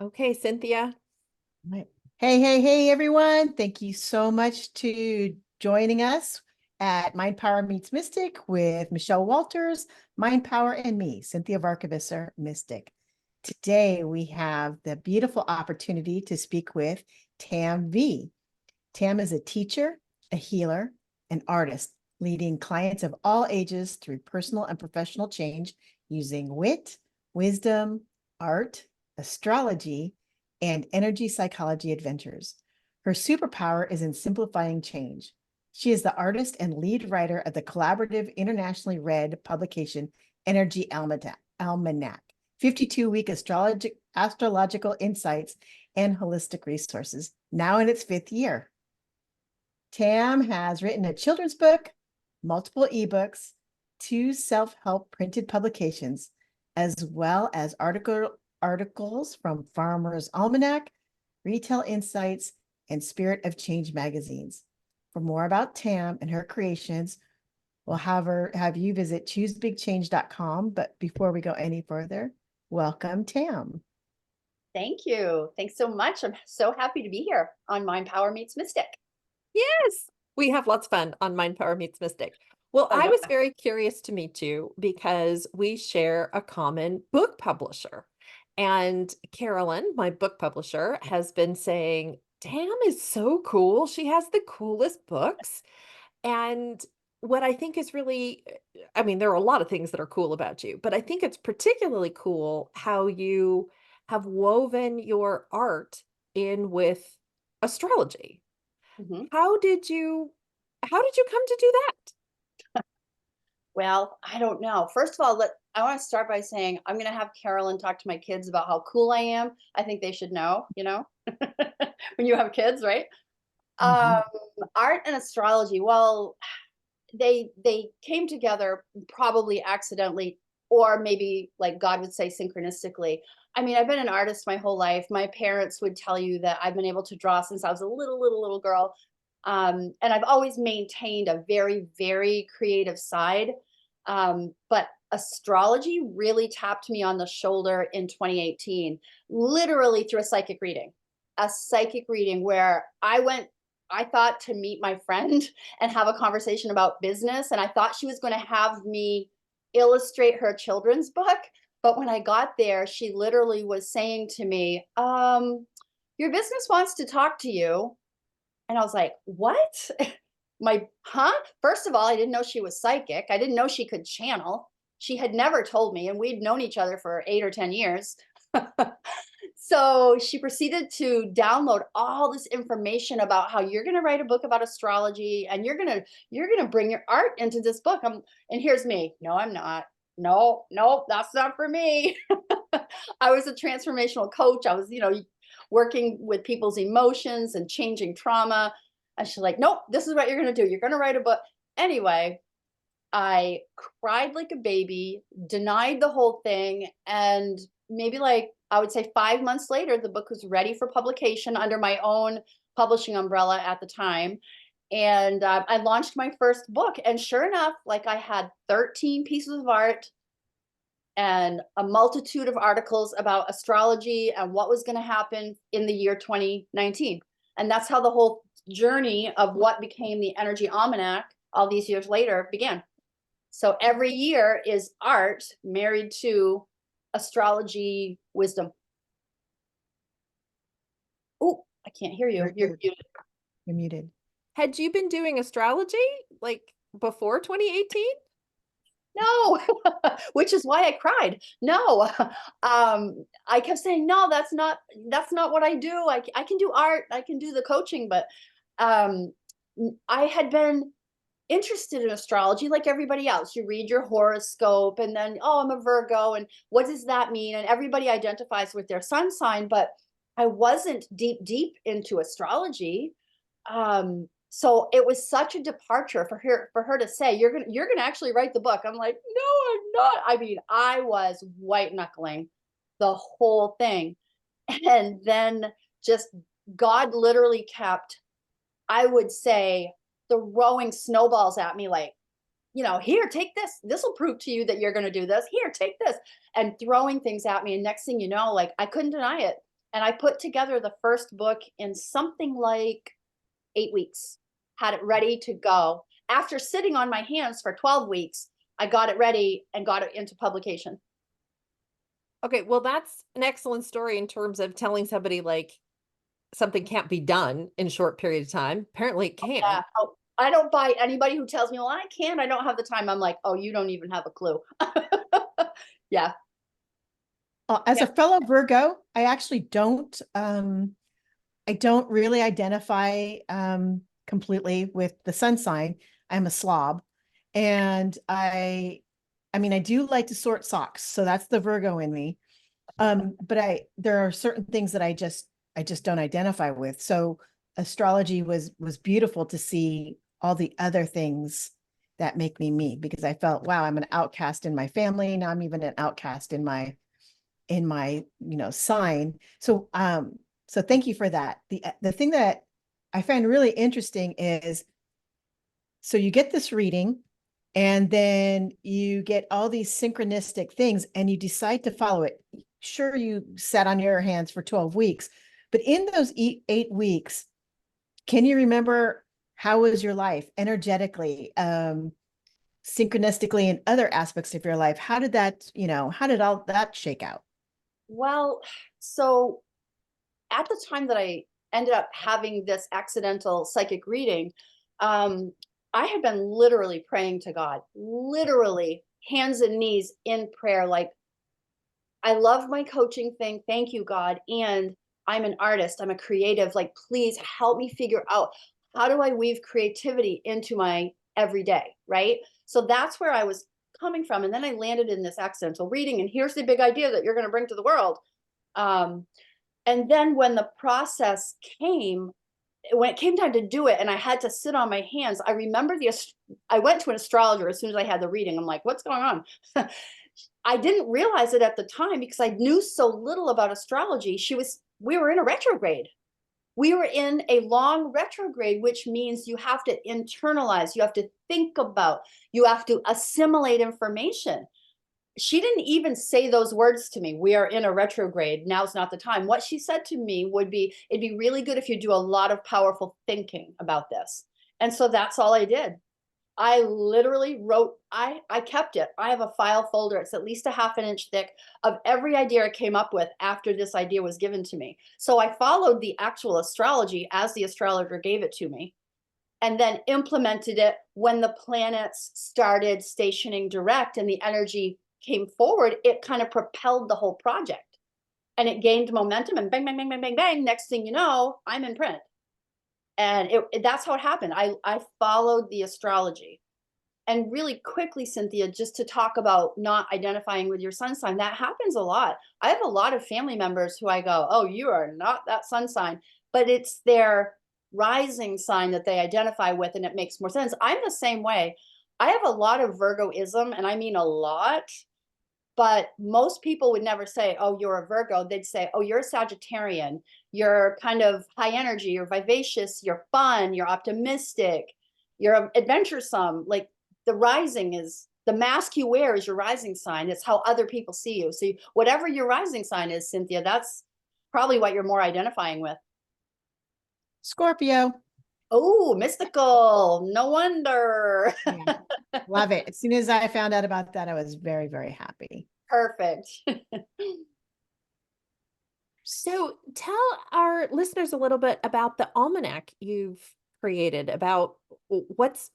Okay, Cynthia. Right. Hey, everyone. Thank you so much to joining us at Mind Power Meets Mystic with Michelle Walters, Mind Power, and me, Cinthia Varkevisser, Mystic. Today, we have the beautiful opportunity to speak with Tam V. Tam is a teacher, a healer, an artist, leading clients of all ages through personal and professional change using wit, wisdom, art, astrology, and energy psychology adventures. Her superpower is in simplifying change. She is the artist and lead writer of the collaborative, internationally read publication Energy Almanac, 52-week astrological insights and holistic resources, now in its fifth year. Tam has written a children's book, multiple ebooks, two self-help printed publications, as well as articles from Farmer's Almanac, Retail Insights, and Spirit of Change magazines. For more about Tam and her creations, we'll have you visit choosebigchange.com. But before we go any further, welcome, Tam. Thank you. Thanks so much. I'm so happy to be here on Mind Power Meets Mystic. Yes, we have lots of fun on Mind Power Meets Mystic. Well, Oh, I yeah. was very curious to meet you because we share a common book publisher. And Carolyn, my book publisher, has been saying, Tam is so cool. She has the coolest books. And what I think is really, I mean, there are a lot of things that are cool about you, but I think it's particularly cool how you have woven your art in with astrology. Mhm. How did you how did you come to do that? Well, I don't know. First of all, I want to start by saying I'm going to have Carolyn talk to my kids about how cool I am. I think they should know, when you have kids, right? Um, Mhm. Art and astrology. Well, they came together probably accidentally, or maybe like God would say synchronistically. I mean, I've been an artist my whole life. My parents would tell you that I've been able to draw since I was a little girl. And I've always maintained a very, very creative side. But astrology really tapped me on the shoulder in 2018, literally through a psychic reading where I thought to meet my friend and have a conversation about business. And I thought she was going to have me illustrate her children's book. But when I got there, she literally was saying to me, your business wants to talk to you. And I was like, what? First of all, I didn't know she was psychic. I didn't know she could channel. She had never told me, and we'd known each other for 8 or 10 years. So she proceeded to download all this information about how you're going to write a book about astrology and you're going to bring your art into this book. And here's me. No, I'm not. No, that's not for me. I was a transformational coach. I was, working with people's emotions and changing trauma. And she's like, nope, this is what you're going to do. You're going to write a book. Anyway, I cried like a baby, denied the whole thing. And maybe like, I would say 5 months later, the book was ready for publication under my own publishing umbrella at the time. And I launched my first book. And sure enough, like I had 13 pieces of art and a multitude of articles about astrology and what was going to happen in the year 2019. And that's how the whole journey of what became the Energy Almanac all these years later began. So every year is art married to astrology wisdom. Oh, I can't hear you. You're muted. You're muted. Had you been doing astrology like before 2018? No, which is why I cried. No, I kept saying, no, that's not what I do. I can do art, I can do the coaching, but um, I had been interested in astrology like everybody else. You read your horoscope and then, oh, I'm a Virgo. And what does that mean? And everybody identifies with their sun sign, but I wasn't deep into astrology. So it was such a departure for her to say, you're gonna actually write the book. I'm like, no, I'm not. I mean, I was white knuckling the whole thing. And then just God literally kept, I would say, throwing snowballs at me like, here, take this. This will prove to you that you're going to do this. Here, take this. And throwing things at me. And next thing you know, like I couldn't deny it. And I put together the first book in something like 8 weeks, had it ready to go. After sitting on my hands for 12 weeks, I got it ready and got it into publication. Okay, well, that's an excellent story in terms of telling somebody, like, something can't be done in a short period of time. Apparently it Yeah. can. Oh, I don't buy anybody who tells me, well, I can't, I don't have the time. I'm like, oh, you don't even have a clue. Yeah. As Yeah. a fellow Virgo, I don't really identify completely with the sun sign. I'm a slob. And I mean, I do like to sort socks, so that's the Virgo in me. But there are certain things that I just don't identify with. So astrology was beautiful to see all the other things that make me me, because I felt, wow, I'm an outcast in my family. Now I'm even an outcast in my sign. So thank you for that. The thing that I find really interesting is, so you get this reading and then you get all these synchronistic things and you decide to follow it. Sure, you sat on your hands for 12 weeks, but in those 8 weeks, can you remember how was your life energetically, synchronistically, in other aspects of your life? How did all that shake out? Well, so at the time that I ended up having this accidental psychic reading, I had been literally praying to God, literally hands and knees in prayer. Like, I love my coaching thing. Thank you, God. And I'm an artist, I'm a creative. Like, please help me figure out, how do I weave creativity into my everyday? Right. So that's where I was coming from. And then I landed in this accidental reading. And here's the big idea that you're going to bring to the world. Um, and then when the process came, when it came time to do it and I had to sit on my hands, I remember I went to an astrologer as soon as I had the reading. I'm like, what's going on? I didn't realize it at the time because I knew so little about astrology. We were in a retrograde. We were in a long retrograde, which means you have to internalize, you have to think about, you have to assimilate information. She didn't even say those words to me. We are in a retrograde. Now's not the time. What she said to me would be, it'd be really good if you do a lot of powerful thinking about this. And so that's all I did. I literally wrote, I kept it. I have a file folder. It's at least a half an inch thick of every idea I came up with after this idea was given to me. So I followed the actual astrology as the astrologer gave it to me, and then implemented it when the planets started stationing direct and the energy came forward. It kind of propelled the whole project and it gained momentum, and bang, bang, bang, bang, bang, bang. Next thing you know, I'm in print. And that's how it happened. I followed the astrology. And really quickly, Cinthia, just to talk about not identifying with your sun sign, that happens a lot. I have a lot of family members who I go, oh, you are not that sun sign, but it's their rising sign that they identify with, and it makes more sense. I'm the same way. I have a lot of Virgoism, and I mean a lot, but most people would never say, oh, you're a Virgo. They'd say, oh, you're a Sagittarian. You're kind of high energy, you're vivacious, you're fun, you're optimistic, you're adventuresome. Like, the rising is the mask you wear is your rising sign. It's how other people see you. So whatever your rising sign is, Cinthia, that's probably what you're more identifying with. Scorpio. Oh, mystical. No wonder. Yeah, love it. As soon as I found out about that, I was very, very happy. Perfect. So tell our listeners a little bit about the almanac you've created, about what's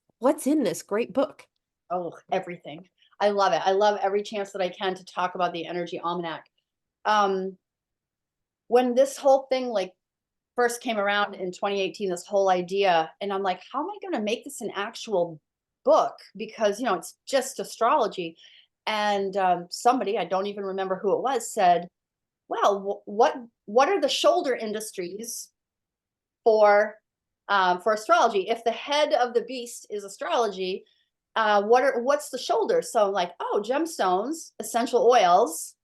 in this great book. Oh, everything. I love it. I love every chance that I can to talk about the Energy Almanac. When this whole thing like first came around in 2018, this whole idea, and I'm like, how am I going to make this an actual book? Because, it's just astrology. And somebody, I don't even remember who it was, said, well, what are the shoulder industries for astrology? If the head of the beast is astrology, what's the shoulder? So I'm like, oh, gemstones, essential oils.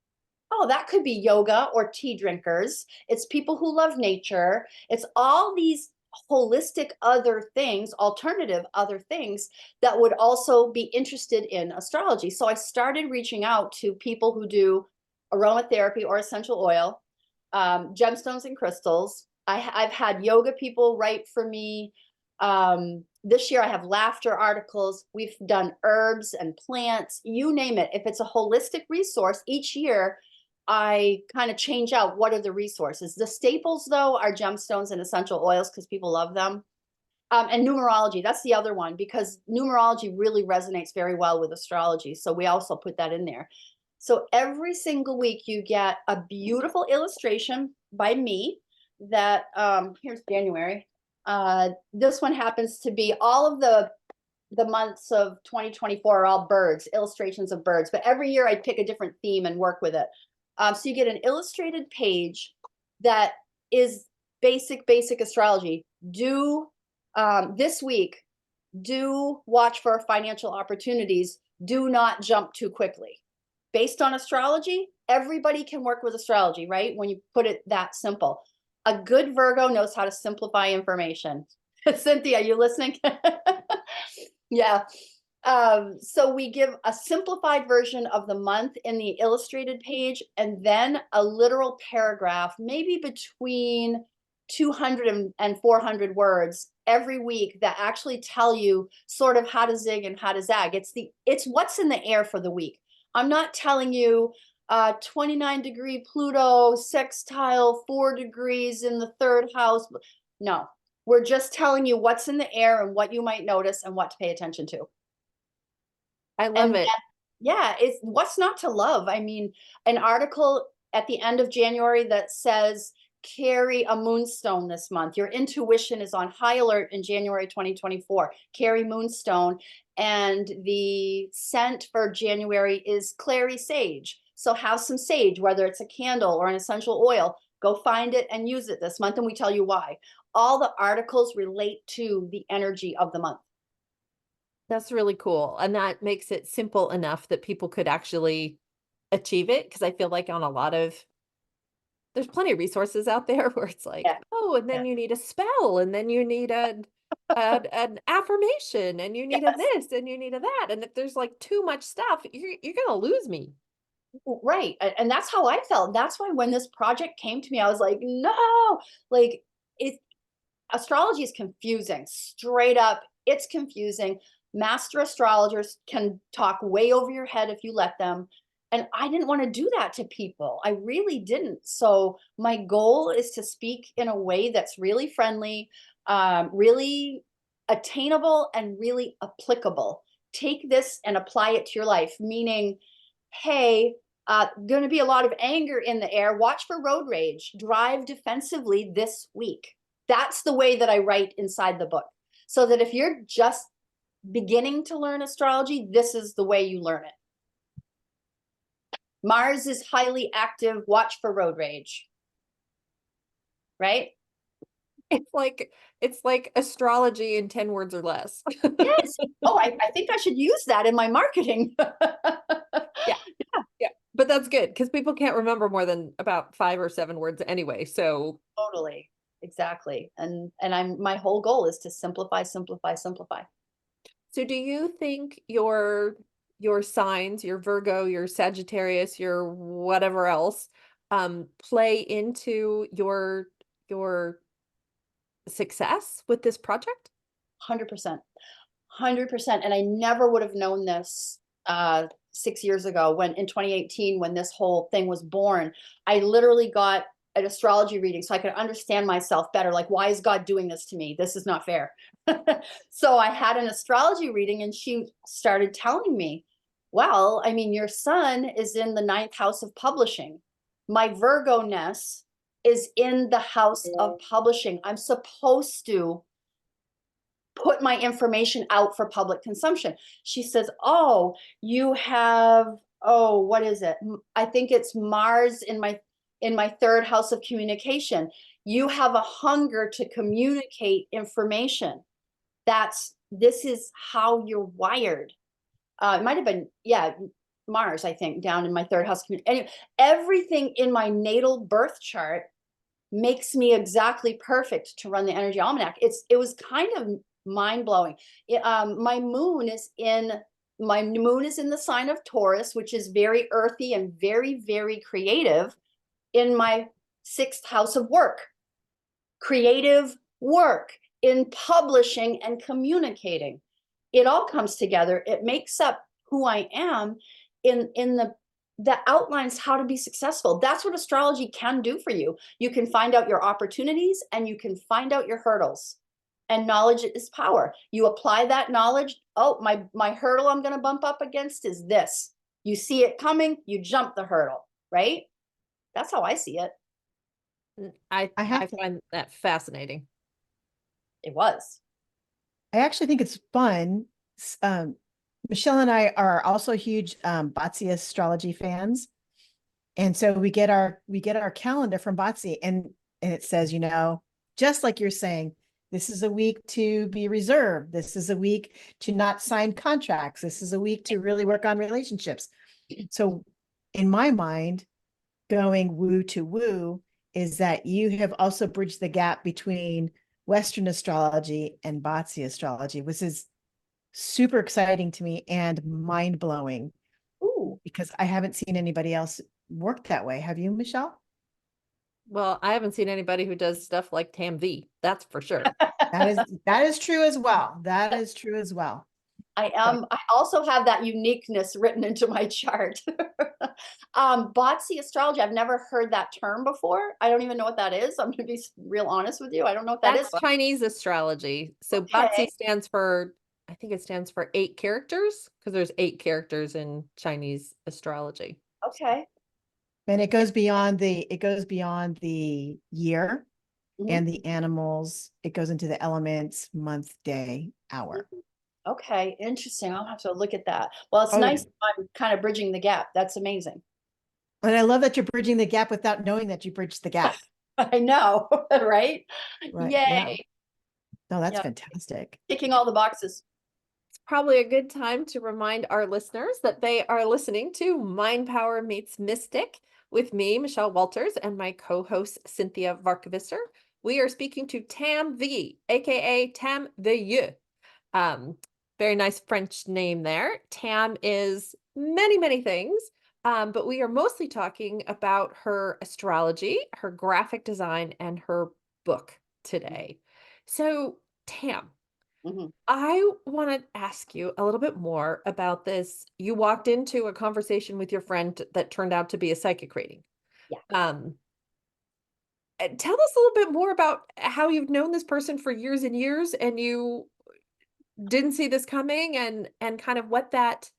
Oh, that could be yoga or tea drinkers. It's people who love nature. It's all these holistic other things, alternative other things that would also be interested in astrology. So I started reaching out to people who do aromatherapy or essential oil. gemstones and crystals. I've had yoga people write for me. This year I have laughter articles. We've done herbs and plants, you name it. If it's a holistic resource, each year I kind of change out what are the resources. The staples, though, are gemstones and essential oils because people love them. And numerology, that's the other one, because numerology really resonates very well with astrology. So we also put that in there. So every single week you get a beautiful illustration by me that, here's January. This one happens to be all of the months of 2024 are all birds, illustrations of birds. But every year I pick a different theme and work with it. So you get an illustrated page that is basic astrology. This week, do watch for financial opportunities. Do not jump too quickly. Based on astrology, everybody can work with astrology, right? When you put it that simple. A good Virgo knows how to simplify information. Cinthia, you listening? Yeah. So we give a simplified version of the month in the illustrated page, and then a literal paragraph, maybe between 200 and 400 words every week, that actually tell you sort of how to zig and how to zag. It's what's in the air for the week. I'm not telling you 29-degree Pluto sextile 4 degrees in the 3rd house. No, we're just telling you what's in the air and what you might notice and what to pay attention to. I love it. Yeah, it's what's not to love. I mean, an article at the end of January that says, carry a moonstone this month. Your intuition is on high alert in January 2024. Carry moonstone. And the scent for January is clary sage. So have some sage, whether it's a candle or an essential oil. Go find it and use it this month, and we tell you why. All the articles relate to the energy of the month. That's really cool. And that makes it simple enough that people could actually achieve it. Because I feel like on a lot of, there's plenty of resources out there where it's like, Yeah. oh, and then you need a spell, and then you need an affirmation, and you need a this, and you need a that. And if there's like too much stuff, you're gonna lose me. Right. And that's how I felt. That's why when this project came to me, I was like, no, like astrology is confusing. Straight up, it's confusing. Master astrologers can talk way over your head if you let them. And I didn't want to do that to people. I really didn't. So my goal is to speak in a way that's really friendly, really attainable, and really applicable. Take this and apply it to your life, meaning, hey, going to be a lot of anger in the air. Watch for road rage. Drive defensively this week. That's the way that I write inside the book. So that if you're just beginning to learn astrology, this is the way you learn it. Mars is highly active. Watch for road rage. Right? It's like astrology in 10 words or less. Yes. Oh, I think I should use that in my marketing. Yeah. But that's good because people can't remember more than about 5 or 7 words anyway. So Totally. Exactly. And my whole goal is to simplify. So do you think your signs, your Virgo, your Sagittarius, your whatever else, play into your success with this project? 100%. 100%. And I never would have known this 6 years ago, when in 2018, when this whole thing was born. I literally got an astrology reading so I could understand myself better. Like, why is God doing this to me? This is not fair. So I had an astrology reading, and she started telling me, well, I mean, your sun is in the 9th house of publishing. My Virgo-ness is in the house of publishing. I'm supposed to put my information out for public consumption. She says, oh, you have, oh, what is it? I think it's Mars in my 3rd house of communication. You have a hunger to communicate information. This is how you're wired. It might have been, yeah, Mars, I think, down in my 3rd house. Anyway, everything in my natal birth chart makes me exactly perfect to run the Energy Almanac. It was kind of mind-blowing. My moon is in the sign of Taurus, which is very earthy and very, very creative. In my sixth house of work, creative work in publishing and communicating. It all comes together. It makes up who I am in the that outlines how to be successful. That's what astrology can do for you. You can find out your opportunities and you can find out your hurdles. And knowledge is power. You apply that knowledge. Oh, my hurdle I'm going to bump up against is this. You see it coming, you jump the hurdle, right? That's how I see it. I I have find that fascinating. It was. I actually think it's fun. Michelle and I are also huge Batsy astrology fans. And so we get our calendar from Batsy, and it says, just like you're saying, this is a week to be reserved. This is a week to not sign contracts. This is a week to really work on relationships. So in my mind, going woo to woo is that you have also bridged the gap between Western astrology and Batsy astrology, which is super exciting to me and mind-blowing. Ooh. Because I haven't seen anybody else work that way. Have you, Michelle? Well, I haven't seen anybody who does stuff like Tam V, that's for sure. That is true as well. That is true as well. I also have that uniqueness written into my chart. Batsy astrology, I've never heard that term before. I don't even know what that is. I'm going to be real honest with you. I don't know what that That's is. Chinese astrology. So Okay. Bazi stands for, I think it stands for 8 characters, because there's 8 characters in Chinese astrology. Okay. And it goes beyond the year Mhm. and the animals. It goes into the elements, month, day, hour. Okay, interesting. I'll have to look at that. Well, it's Oh, nice. yeah. I'm kind of bridging the gap. That's amazing. And I love that you're bridging the gap without knowing that you bridged the gap. I know, right? Right. Yay. Yeah. No, that's Yeah. fantastic. Ticking all the boxes. It's probably a good time to remind our listeners that they are listening to Mind Power Meets Mystic with me, Michelle Walters, and my co-host, Cinthia Varkevisser. We are speaking to Tam V, aka Tam Vielleux. Um, Very nice French name there. Tam is many, many things, but we are mostly talking about her astrology, her graphic design, and her book today. So, Tam, Mhm. I want to ask you a little bit more about this. You walked into a conversation with your friend that turned out to be a psychic reading. Yeah. Tell us a little bit more about how you've known this person for years and years, and you didn't see this coming, and kind of what that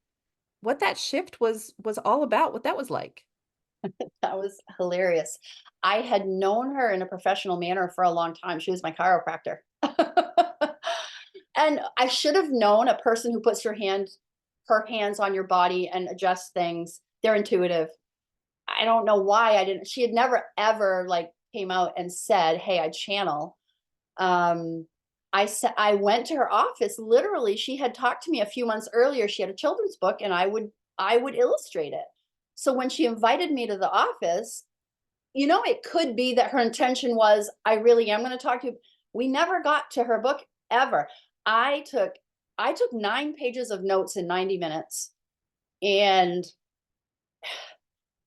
shift was all about, what that was like. That was hilarious. I had known her in a professional manner for a long time. She was my chiropractor. And I should have known a person who puts her hands on your body and adjusts things. They're intuitive. I don't know why I didn't. She had never ever like came out and said, "Hey, I channel." I went to her office. Literally, she had talked to me a few months earlier. She had a children's book, and I would illustrate it. So when she invited me to the office, it could be that her intention was, I really am going to talk to you. We never got to her book ever. I took 9 pages of notes in 90 minutes, and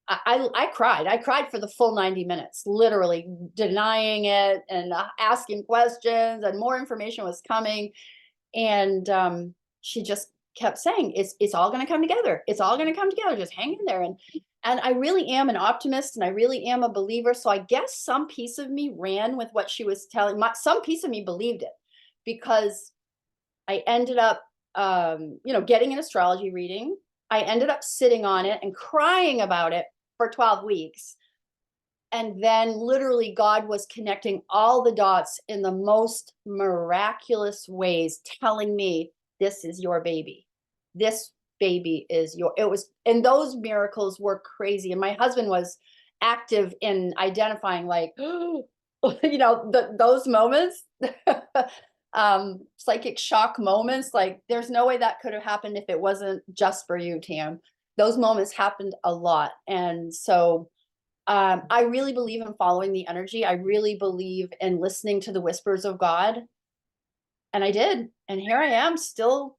I cried. I cried for the full 90 minutes, literally denying it and asking questions, and more information was coming. And she just kept saying, it's all going to come together. It's all going to come together. Just hang in there. And I really am an optimist, and I really am a believer. So I guess some piece of me ran with what she was telling. Some piece of me believed it, because I ended up, getting an astrology reading. I ended up sitting on it and crying about it for 12 weeks. And then literally God was connecting all the dots in the most miraculous ways, telling me, this is your baby. This baby is and those miracles were crazy. And my husband was active in identifying, like, those moments, psychic shock moments. Like, there's no way that could have happened if it wasn't just for you, Tam. Those moments happened a lot. And so I really believe in following the energy. I really believe in listening to the whispers of God. And I did. And here I am still,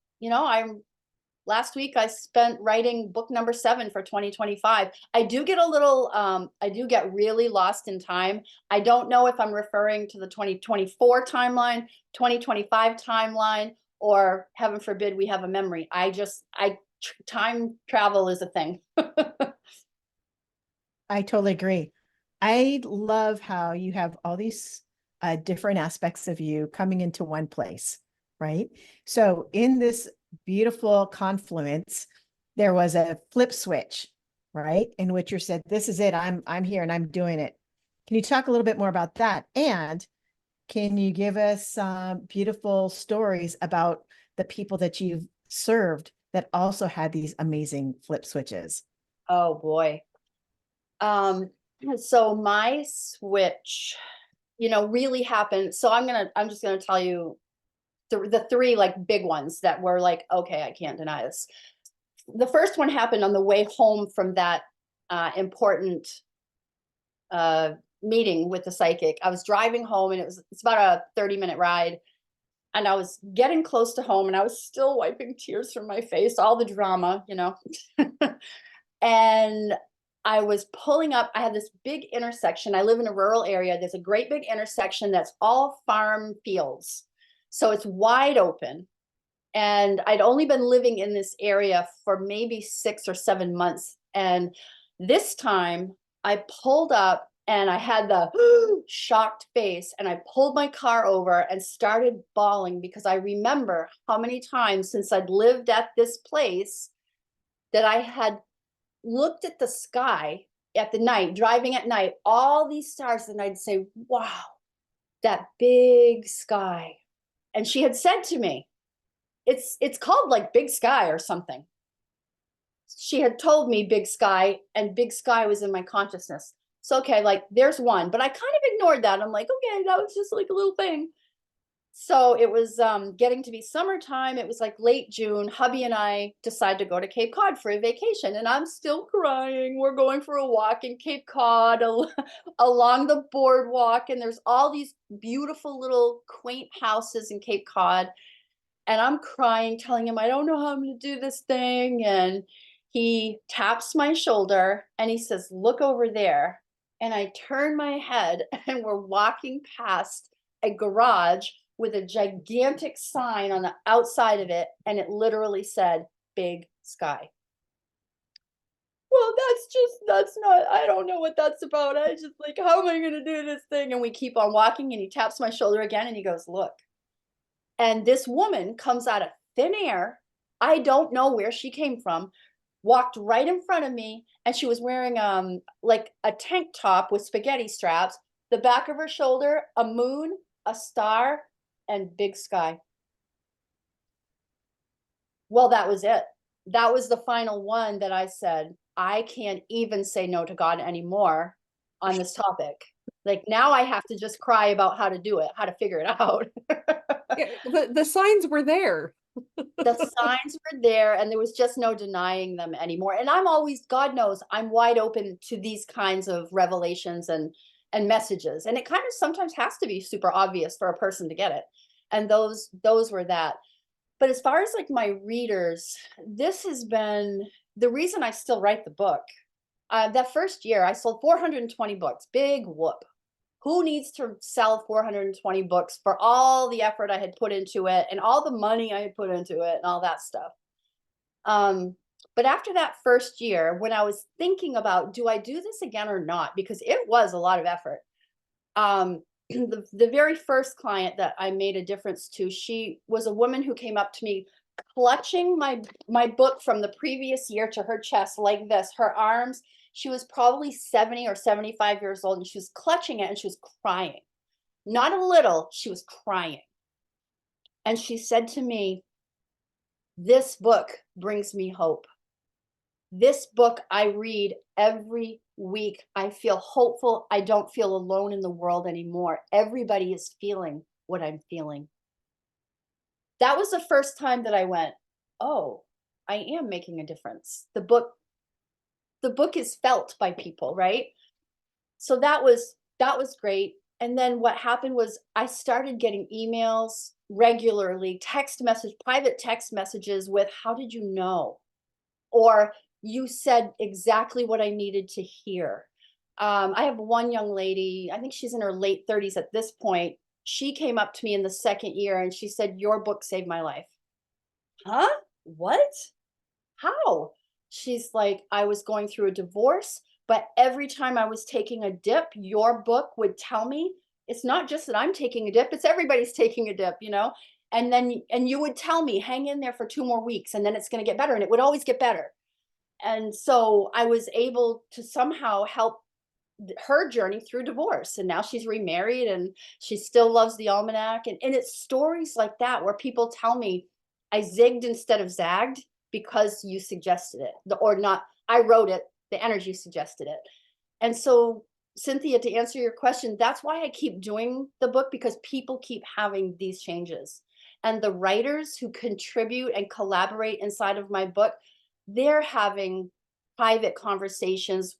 last week I spent writing book number 7 for 2025. I do get a little, I do get really lost in time. I don't know if I'm referring to the 2024 timeline, 2025 timeline, or heaven forbid we have a memory. Time travel is a thing. I totally agree. I love how you have all these different aspects of you coming into one place, right? So in this beautiful confluence, there was a flip switch, right? In which you said, "This is it. I'm here and I'm doing it." Can you talk a little bit more about that? And can you give us some beautiful stories about the people that you've served that also had these amazing flip switches? Oh boy. So my switch, really happened. So I'm just gonna tell you the three like big ones that were like, okay, I can't deny this. The first one happened on the way home from that important meeting with the psychic. I was driving home, and it's about a 30-minute ride, and I was getting close to home, and I was still wiping tears from my face, all the drama, and I was pulling up. I had this big intersection. I live in a rural area. There's a great big intersection that's all farm fields. So it's wide open. And I'd only been living in this area for maybe 6 or 7 months. And this time I pulled up and I had the shocked face, and I pulled my car over and started bawling because I remember how many times since I'd lived at this place that I had looked at the sky at the night, driving at night, all these stars, and I'd say, wow, that big sky. And she had said to me, it's called like big sky or something. She had told me big sky, and big sky was in my consciousness. So, okay, like there's one, but I kind of ignored that. I'm like, okay, that was just like a little thing. So it was getting to be summertime. It was like late June. Hubby and I decided to go to Cape Cod for a vacation, and I'm still crying. We're going for a walk in Cape Cod along the boardwalk, and there's all these beautiful little quaint houses in Cape Cod. And I'm crying, telling him I don't know how I'm going to do this thing. And he taps my shoulder and he says, "Look over there." And I turn my head, and we're walking past a garage with a gigantic sign on the outside of it, and it literally said big sky. Well, that's not, I don't know what that's about. I just like, how am I going to do this thing? And we keep on walking, and he taps my shoulder again, and he goes, "Look." And this woman comes out of thin air. I don't know where she came from, walked right in front of me, and she was wearing like a tank top with spaghetti straps, the back of her shoulder, a moon, a star, and big sky. Well, that was it. That was the final one that I said, I can't even say no to God anymore on this topic. Like now I have to just cry about how to do it, how to figure it out. Yeah, the signs were there. The signs were there, and there was just no denying them anymore. And I'm always, God knows, I'm wide open to these kinds of revelations and messages. And it kind of sometimes has to be super obvious for a person to get it. And those were that. But as far as like my readers, this has been the reason I still write the book. That first year, I sold 420 books. Big whoop. Who needs to sell 420 books for all the effort I had put into it and all the money I had put into it and all that stuff? But after that first year, when I was thinking about, do I do this again or not? Because it was a lot of effort. The very first client that I made a difference to, she was a woman who came up to me clutching my book from the previous year to her chest like this, her arms. She was probably 70 or 75 years old, and she was clutching it, and she was crying. Not a little, she was crying. And she said to me, "This book brings me hope. This book I read every week. I feel hopeful. I don't feel alone in the world anymore. Everybody is feeling what I'm feeling." That was the first time that I went, oh, I am making a difference. The book is felt by people, right? So that was great. And then what happened was I started getting emails regularly, private text messages with, how did you know? Or you said exactly what I needed to hear. I have one young lady, I think she's in her late 30s at this point. She came up to me in the second year and she said, your book saved my life. Huh? What? How? She's like, I was going through a divorce, but every time I was taking a dip, your book would tell me it's not just that I'm taking a dip, it's everybody's taking a dip, And then you would tell me, hang in there for 2 more weeks and then it's going to get better. And it would always get better. And so I was able to somehow help her journey through divorce. And now she's remarried and she still loves the almanac. And it's stories like that where people tell me I zigged instead of zagged because you suggested it, or not, I wrote it, the energy suggested it. And so, Cinthia, to answer your question, that's why I keep doing the book, because people keep having these changes. And the writers who contribute and collaborate inside of my book, they're having private conversations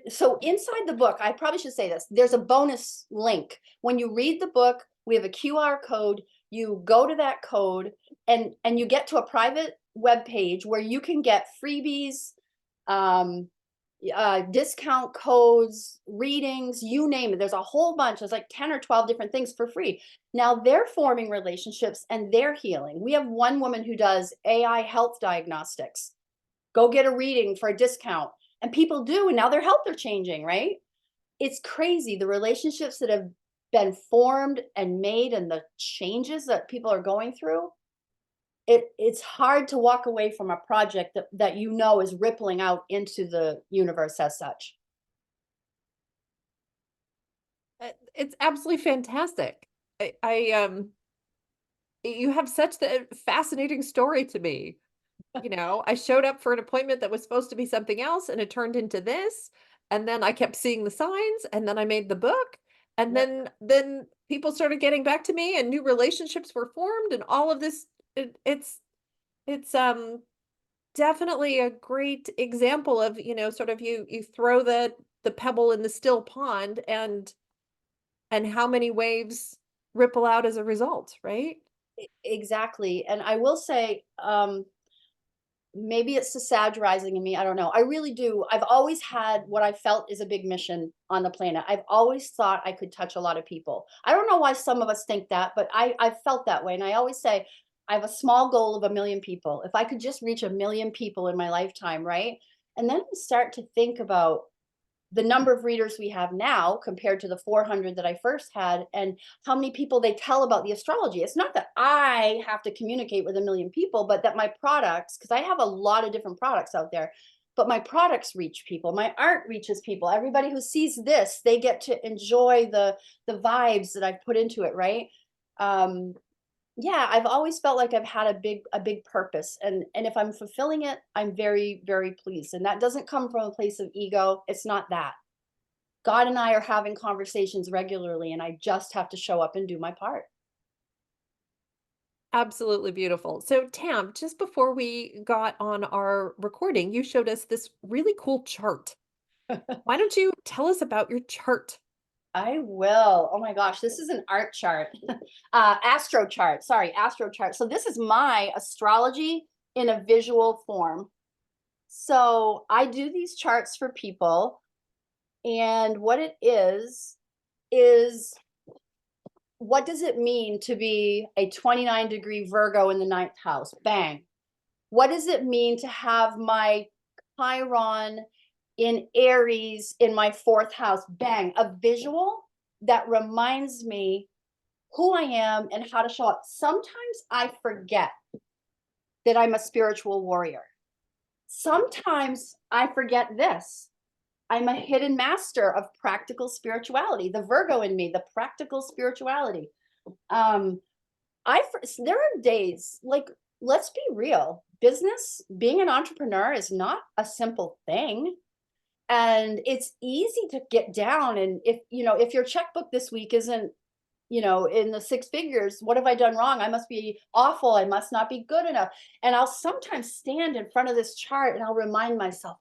so inside the book, I probably should say this, there's a bonus link. When you read the book, we have a QR code. You go to that code and you get to a private web page where you can get freebies, discount codes, readings, you name it. There's a whole bunch. There's like 10 or 12 different things for free. Now they're forming relationships and they're healing. We have one woman who does AI health diagnostics. Go get a reading for a discount. And people do, and now their health are changing, right? It's crazy. The relationships that have been formed and made and the changes that people are going through, it's hard to walk away from a project that is rippling out into the universe as such. It's absolutely fantastic. You have such a fascinating story to me. I showed up for an appointment that was supposed to be something else and it turned into this. And then I kept seeing the signs and then I made the book. And Yep. then people started getting back to me and new relationships were formed and all of this. It's definitely a great example of, sort of you throw the pebble in the still pond and how many waves ripple out as a result, right? Exactly. And I will say, maybe it's the Sag rising in me. I don't know. I really do. I've always had what I felt is a big mission on the planet. I've always thought I could touch a lot of people. I don't know why some of us think that, but I've felt that way. And I always say, I have a small goal of 1 million people. If I could just reach 1 million people in my lifetime, right? And then start to think about the number of readers we have now compared to the 400 that I first had, and how many people they tell about the astrology. It's not that I have to communicate with 1 million people, but that my products, because I have a lot of different products out there, but my products reach people, my art reaches people. Everybody who sees this, they get to enjoy the vibes that I've put into it, right? Yeah, I've always felt like I've had a big purpose, and if I'm fulfilling it, I'm very, very pleased. And that doesn't come from a place of ego. It's not that. God and I are having conversations regularly, and I just have to show up and do my part. Absolutely beautiful. So, Tam, just before we got on our recording, you showed us this really cool chart. Why don't you tell us about your chart? I will. Oh my gosh, this is an art chart. Astro chart. Sorry, astro chart. So this is my astrology in a visual form. So I do these charts for people, and what it is what does it mean to be a 29-degree Virgo in the 9th house? Bang. What does it mean to have my Chiron in Aries in my 4th house? Bang. A visual that reminds me who I am and how to show up. Sometimes I forget that I'm a spiritual warrior. Sometimes I forget this. I'm a hidden master of practical spirituality, the Virgo in me, the practical spirituality. Um, there are days, like, let's be real. Business, being an entrepreneur is not a simple thing. And it's easy to get down. And if your checkbook this week isn't, in the 6 figures, what have I done wrong? I must be awful. I must not be good enough. And I'll sometimes stand in front of this chart and I'll remind myself,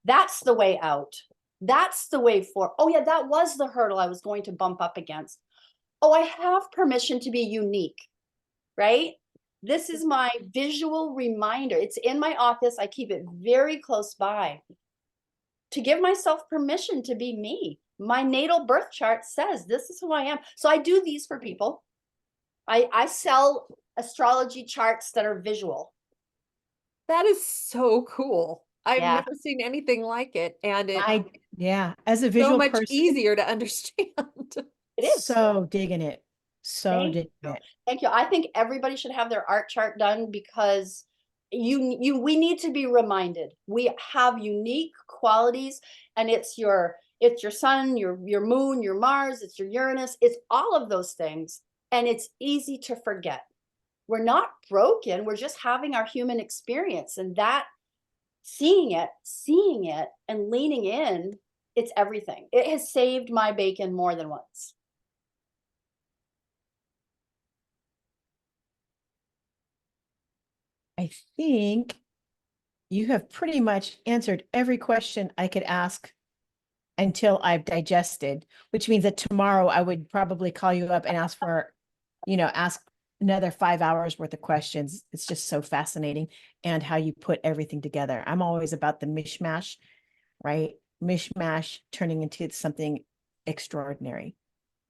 that's the way out. That's the way forward. Oh yeah, that was the hurdle I was going to bump up against. Oh, I have permission to be unique, right? This is my visual reminder. It's in my office. I keep it very close by to give myself permission to be me. My natal birth chart says this is who I am. So I do these for people. I sell astrology charts that are visual. That is so cool. I've Yeah. never seen anything like it, and it's Yeah, as a so visual much person, easier to understand. It is. so digging it. So Thank digging you. it. Thank you. I think everybody should have their art chart done because we need to be reminded we have unique qualities, and it's your sun, your moon, your Mars, it's your Uranus, it's all of those things, and it's easy to forget. We're not broken, we're just having our human experience, and that seeing it and leaning in, it's everything. It has saved my bacon more than once. I think you have pretty much answered every question I could ask until I've digested, which means that tomorrow I would probably call you up and ask for, ask another 5 hours worth of questions. It's just so fascinating, and how you put everything together. I'm always about the mishmash, right? Mishmash turning into something extraordinary.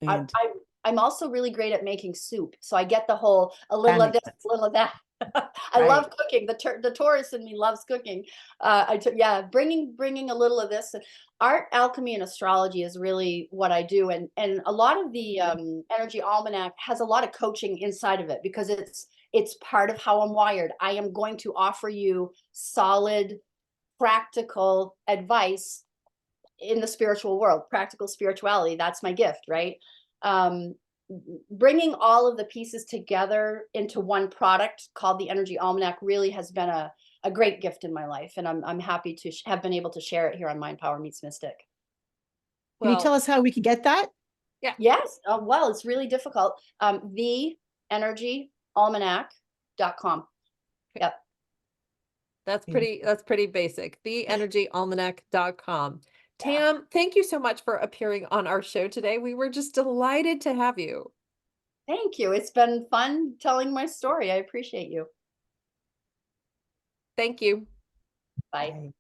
And I'm also really great at making soup, so I get the whole a that little of makes this, sense, a little of that. I right? love cooking. The Taurus in me loves cooking. Yeah, bringing a little of this. Art, alchemy, and astrology is really what I do, and a lot of the Energy Almanac has a lot of coaching inside of it because it's part of how I'm wired. I am going to offer you solid, practical advice in the spiritual world, practical spirituality. That's my gift, right? Um, Bringing all of the pieces together into one product called the Energy Almanac really has been a great gift in my life. And I'm happy to have been able to share it here on Mind Power Meets Mystic. Can you tell Well, us how we can get that? yeah, Yes. Well, it's really difficult. The energyalmanac.com. Yep. that's pretty basic. Theenergyalmanac.com. Yeah. Tam, thank you so much for appearing on our show today. We were just delighted to have you. Thank you. It's been fun telling my story. I appreciate you. Thank you. Bye. Bye.